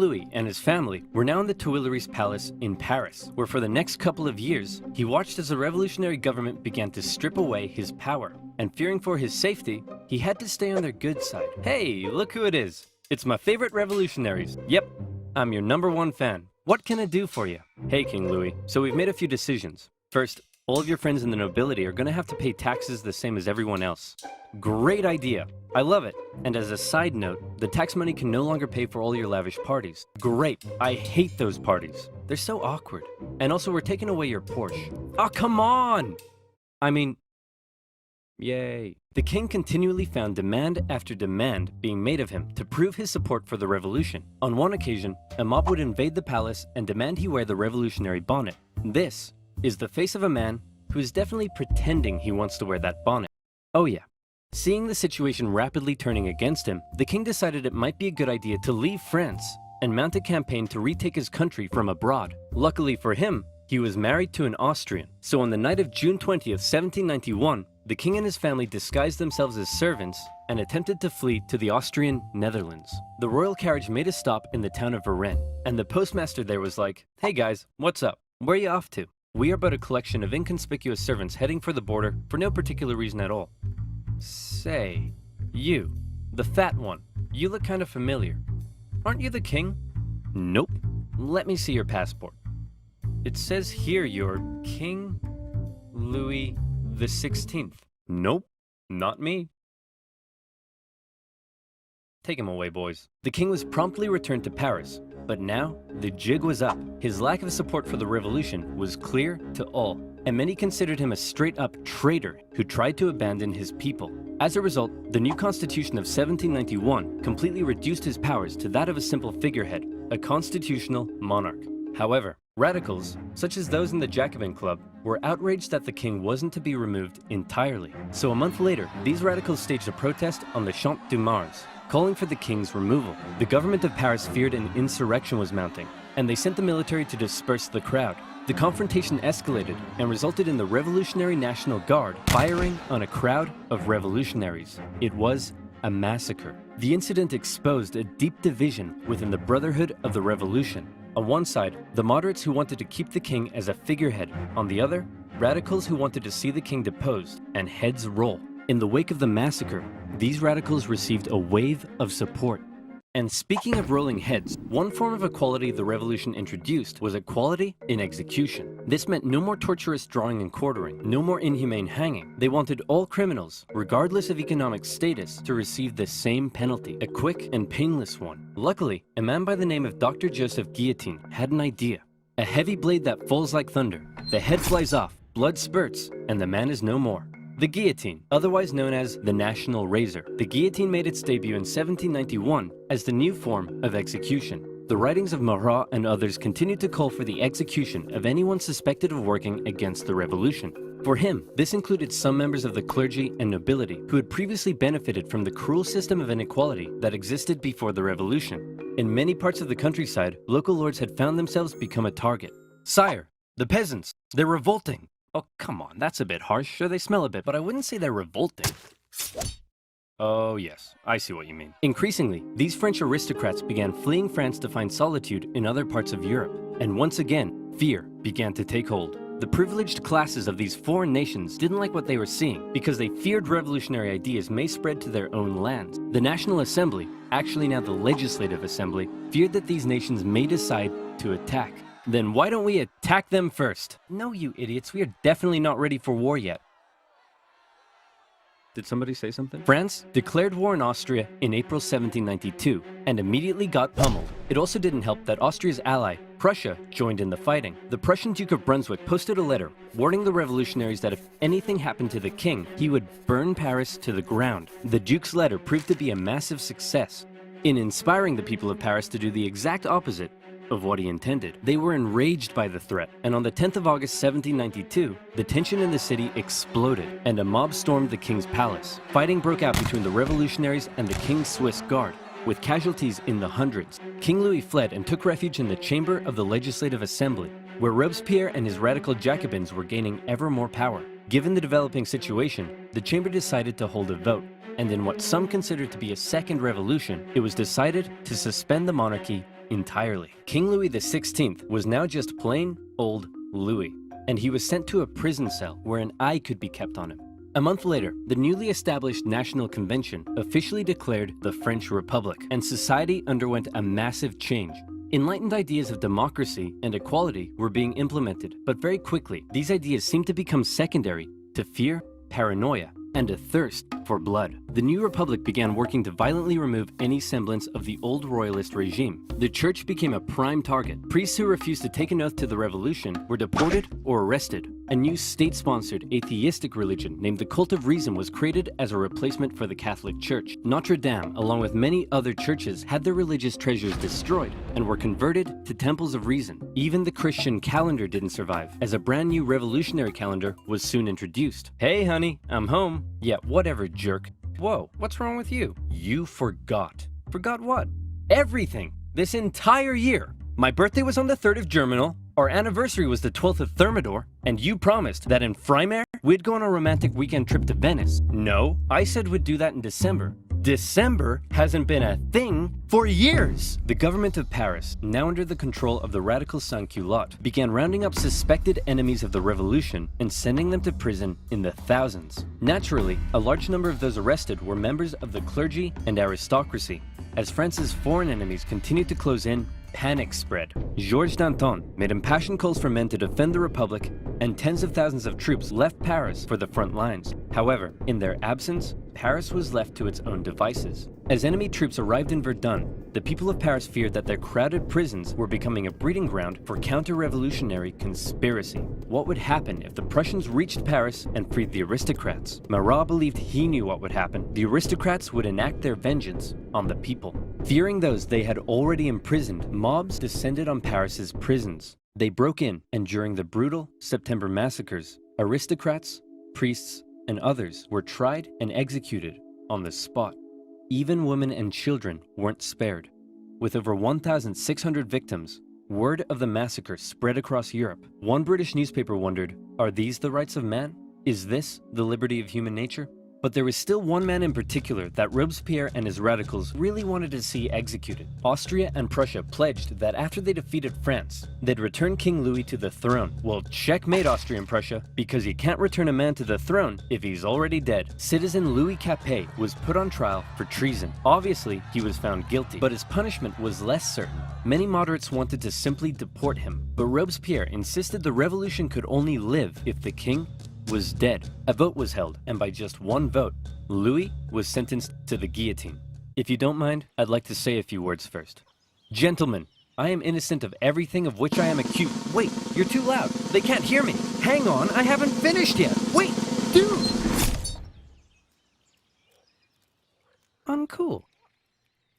Louis and his family were now in the Tuileries Palace in Paris, where for the next couple of years, he watched as the revolutionary government began to strip away his power. And fearing for his safety, he had to stay on their good side. Hey, look who it is. It's my favorite revolutionaries. Yep, I'm your #1 fan. What can I do for you? Hey, King Louis. So we've made a few decisions. First, all of your friends in the nobility are gonna have to pay taxes the same as everyone else. Great idea. I love it. And as a side note, the tax money can no longer pay for all your lavish parties. Great. I hate those parties. They're so awkward. And also, we're taking away your Porsche. Oh, come on! I mean, yay. The king continually found demand after demand being made of him to prove his support for the revolution. On one occasion, a mob would invade the palace and demand he wear the revolutionary bonnet. This is the face of a man who is definitely pretending he wants to wear that bonnet. Oh yeah. Seeing the situation rapidly turning against him, the king decided it might be a good idea to leave France and mount a campaign to retake his country from abroad. Luckily for him, he was married to an Austrian. So on the night of June 20th, 1791, the king and his family disguised themselves as servants and attempted to flee to the Austrian Netherlands. The royal carriage made a stop in the town of Varennes, and the postmaster there was like, "Hey guys, what's up? Where are you off to?" "We are but a collection of inconspicuous servants heading for the border for no particular reason at all." "Say, you, the fat one, you look kind of familiar. Aren't you the king?" "Nope." "Let me see your passport. It says here you're King Louis the 16th. "Nope, not me." Take him away, boys. The king was promptly returned to Paris, but now the jig was up. His lack of support for the revolution was clear to all, and many considered him a straight-up traitor who tried to abandon his people. As a result, the new constitution of 1791 completely reduced his powers to that of a simple figurehead, a constitutional monarch. However, radicals, such as those in the Jacobin Club, were outraged that the king wasn't to be removed entirely. So a month later, these radicals staged a protest on the Champ de Mars, calling for the king's removal. The government of Paris feared an insurrection was mounting, and they sent the military to disperse the crowd. The confrontation escalated and resulted in the Revolutionary National Guard firing on a crowd of revolutionaries. It was a massacre. The incident exposed a deep division within the Brotherhood of the Revolution. On one side, the moderates who wanted to keep the king as a figurehead. On the other, radicals who wanted to see the king deposed and heads roll. In the wake of the massacre, these radicals received a wave of support. And speaking of rolling heads, one form of equality the revolution introduced was equality in execution. This meant no more torturous drawing and quartering, no more inhumane hanging. They wanted all criminals, regardless of economic status, to receive the same penalty, a quick and painless one. Luckily, a man by the name of Dr. Joseph Guillotine had an idea. A heavy blade that falls like thunder. The head flies off, blood spurts, and the man is no more. The guillotine, otherwise known as the National Razor. The guillotine made its debut in 1791 as the new form of execution. The writings of Marat and others continued to call for the execution of anyone suspected of working against the revolution. For him, this included some members of the clergy and nobility who had previously benefited from the cruel system of inequality that existed before the revolution. In many parts of the countryside, local lords had found themselves become a target. "Sire, the peasants, they're revolting." "Oh, come on, that's a bit harsh. Sure, they smell a bit, but I wouldn't say they're revolting." "Oh yes, I see what you mean." Increasingly, these French aristocrats began fleeing France to find solitude in other parts of Europe. And once again, fear began to take hold. The privileged classes of these foreign nations didn't like what they were seeing because they feared revolutionary ideas may spread to their own lands. The National Assembly, actually now the Legislative Assembly, feared that these nations may decide to attack. "Then why don't we attack them first?" "No, you idiots, we are definitely not ready for war yet." Did somebody say something? France declared war on Austria in April 1792 and immediately got pummeled. It also didn't help that Austria's ally, Prussia, joined in the fighting. The Prussian Duke of Brunswick posted a letter warning the revolutionaries that if anything happened to the king, he would burn Paris to the ground. The Duke's letter proved to be a massive success in inspiring the people of Paris to do the exact opposite of what he intended. They were enraged by the threat, and on the 10th of August 1792, the tension in the city exploded, and a mob stormed the king's palace. Fighting broke out between the revolutionaries and the king's Swiss guard, with casualties in the hundreds. King Louis fled and took refuge in the chamber of the Legislative Assembly, where Robespierre and his radical Jacobins were gaining ever more power. Given the developing situation, the chamber decided to hold a vote, and in what some considered to be a second revolution, it was decided to suspend the monarchy entirely. King Louis XVI was now just plain old Louis, and he was sent to a prison cell where an eye could be kept on him. A month later, the newly established National Convention officially declared the French Republic, and society underwent a massive change. Enlightened ideas of democracy and equality were being implemented, but very quickly, these ideas seemed to become secondary to fear, paranoia, and a thirst for blood. The new republic began working to violently remove any semblance of the old royalist regime. The church became a prime target. Priests who refused to take an oath to the revolution were deported or arrested. A new state-sponsored atheistic religion named the Cult of Reason was created as a replacement for the Catholic Church. Notre Dame, along with many other churches, had their religious treasures destroyed and were converted to temples of reason. Even the Christian calendar didn't survive, as a brand new revolutionary calendar was soon introduced. Hey honey, I'm home. Yeah, whatever, jerk. Whoa, what's wrong with you? You forgot. Forgot what? Everything. This entire year. My birthday was on the 3rd of Germinal, our anniversary was the 12th of Thermidor, and you promised that in Freimaer, we'd go on a romantic weekend trip to Venice. No, I said we'd do that in December. December hasn't been a thing for years. The government of Paris, now under the control of the radical sans-culottes, began rounding up suspected enemies of the revolution and sending them to prison in the thousands. Naturally, a large number of those arrested were members of the clergy and aristocracy. As France's foreign enemies continued to close in, panic spread. Georges Danton made impassioned calls for men to defend the Republic, and tens of thousands of troops left Paris for the front lines. However, in their absence, Paris was left to its own devices. As enemy troops arrived in Verdun, the people of Paris feared that their crowded prisons were becoming a breeding ground for counter-revolutionary conspiracy. What would happen if the Prussians reached Paris and freed the aristocrats? Marat believed he knew what would happen. The aristocrats would enact their vengeance on the people. Fearing those they had already imprisoned, mobs descended on Paris's prisons. They broke in, and during the brutal September massacres, aristocrats, priests, and others were tried and executed on the spot. Even women and children weren't spared. With over 1,600 victims, word of the massacre spread across Europe. One British newspaper wondered, are these the rights of man? Is this the liberty of human nature? But there was still one man in particular that Robespierre and his radicals really wanted to see executed. Austria and Prussia pledged that after they defeated France, they'd return King Louis to the throne. Well, checkmate Austria and Prussia, because you can't return a man to the throne if he's already dead. Citizen Louis Capet was put on trial for treason. Obviously, he was found guilty, but his punishment was less certain. Many moderates wanted to simply deport him, but Robespierre insisted the revolution could only live if the king was dead. A vote was held, and by just one vote, Louis was sentenced to the guillotine. If you don't mind, I'd like to say a few words first. Gentlemen, I am innocent of everything of which I am accused. Wait, you're too loud. They can't hear me. Hang on, I haven't finished yet. Wait, dude! Uncool.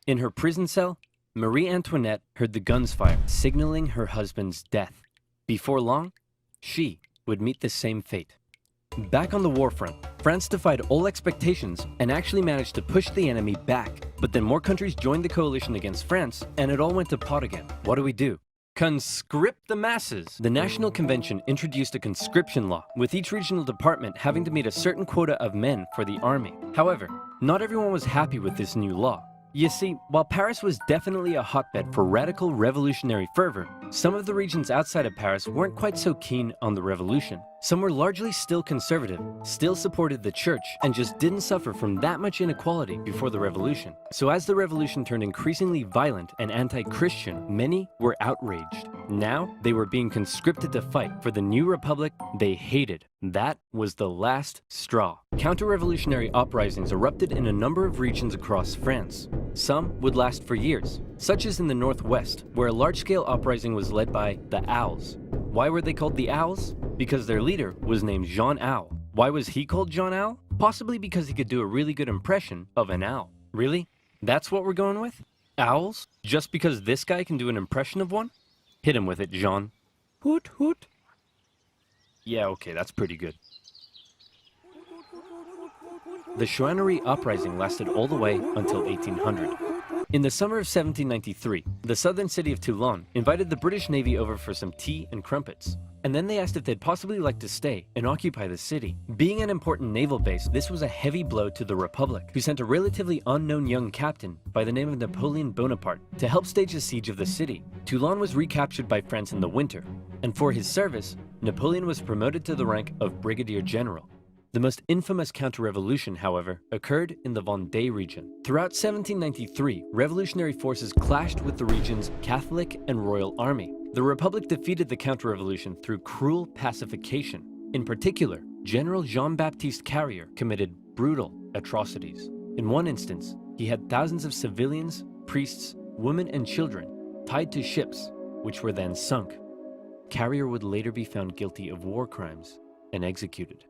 In her prison cell, Marie Antoinette heard the guns fire, signaling her husband's death. Before long, she would meet the same fate. Back on the war front, France defied all expectations and actually managed to push the enemy back. But then more countries joined the coalition against France, and it all went to pot again. What do? Conscript the masses! The National Convention introduced a conscription law, with each regional department having to meet a certain quota of men for the army. However, not everyone was happy with this new law. You see, while Paris was definitely a hotbed for radical revolutionary fervor, some of the regions outside of Paris weren't quite so keen on the revolution. Some were largely still conservative, still supported the church, and just didn't suffer from that much inequality before the revolution. So as the revolution turned increasingly violent and anti-Christian, many were outraged. Now, they were being conscripted to fight for the new republic they hated. That was the last straw. Counter-revolutionary uprisings erupted in a number of regions across France. Some would last for years, such as in the northwest, where a large-scale uprising was led by the Owls. Why were they called the Owls? Because their leader was named Jean Owl. Why was he called Jean Owl? Possibly because he could do a really good impression of an owl. Really? That's what we're going with? Owls? Just because this guy can do an impression of one? Hit him with it, Jean. Hoot, hoot. Yeah, okay, that's pretty good. The Chouannerie uprising lasted all the way until 1800. In the summer of 1793, the southern city of Toulon invited the British Navy over for some tea and crumpets. and then they asked if they'd possibly like to stay and occupy the city. Being an important naval base, this was a heavy blow to the Republic, who sent a relatively unknown young captain by the name of Napoleon Bonaparte to help stage the siege of the city. Toulon was recaptured by France in the winter, and for his service, Napoleon was promoted to the rank of Brigadier General. The most infamous counter-revolution, however, occurred in the Vendée region. Throughout 1793, revolutionary forces clashed with the region's Catholic and Royal Army. The Republic defeated the counter-revolution through cruel pacification. In particular, General Jean-Baptiste Carrier committed brutal atrocities. In one instance, he had thousands of civilians, priests, women and children tied to ships, which were then sunk. Carrier would later be found guilty of war crimes and executed.